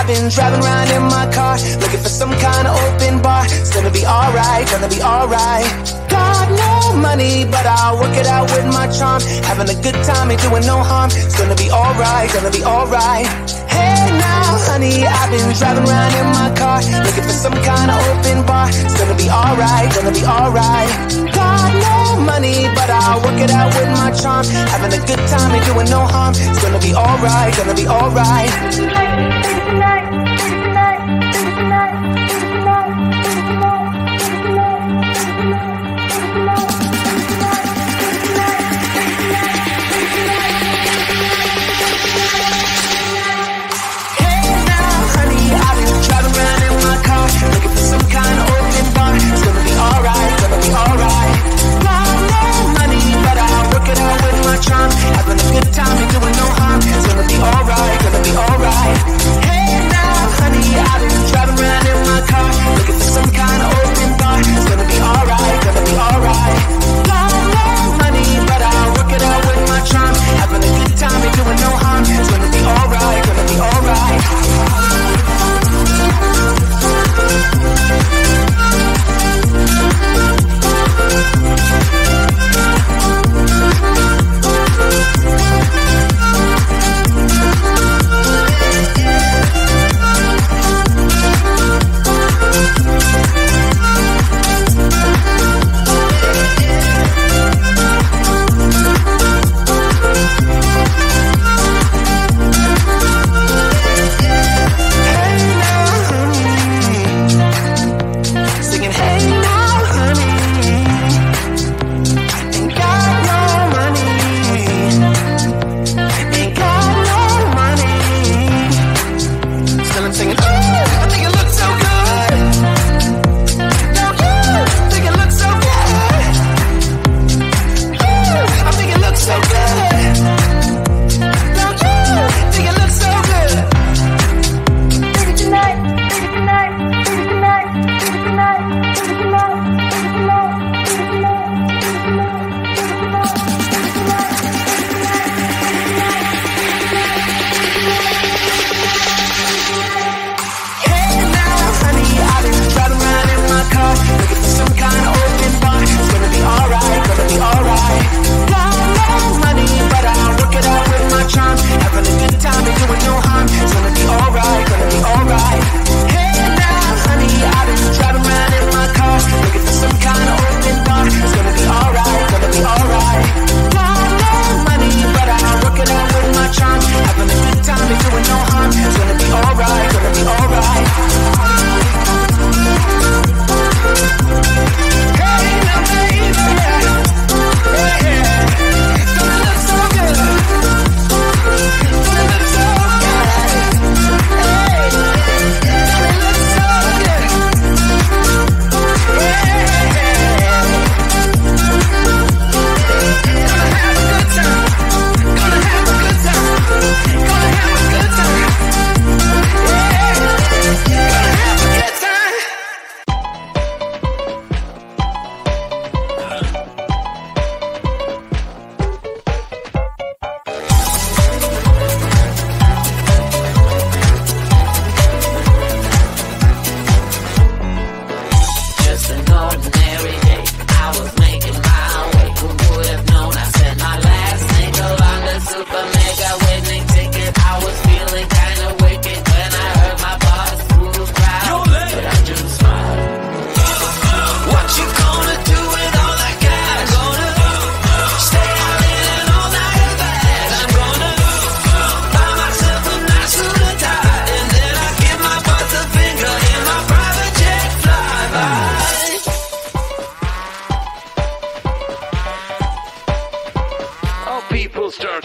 been driving around in my car, looking for some kind of open bar. It's gonna be alright, gonna be alright. Got no money, but I'll work it out with my charm. Having a good time, ain't doing no harm. It's gonna be alright, gonna be alright. Hey now, honey, I've been driving around in my car, looking for some kind of open bar. It's gonna be alright, gonna be alright. Got no money, but I'll work it out with my charm. Having a good time, ain't doing no harm. It's gonna be alright, gonna be alright. Looking for some kind of open bar. It's gonna be alright, gonna be alright. Got no money, but I'll work it out with my charm. Having a good time, ain't doing no harm. It's gonna be alright, gonna be alright. Hey now, honey, I've been driving around in my car, looking for some kind of open bar. It's gonna be alright, gonna be alright. Got no money, but I'll work it out with my charm. Having a good time, ain't doing no harm. It's gonna be alright, gonna be alright.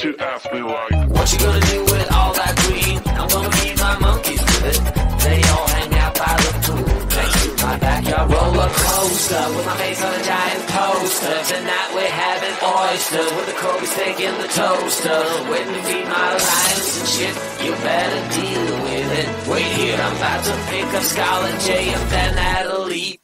to ask me like, what you gonna do with all that green? I'm gonna feed my monkeys with it. They all hang out by the pool next to my backyard roller coaster with my face on a giant poster. Tonight we're having oysters with the Kobe steak in the toaster. Waiting to feed my lions and shit. You better deal with it. Wait here, I'm about to pick up Scarlet J and then that'll leap.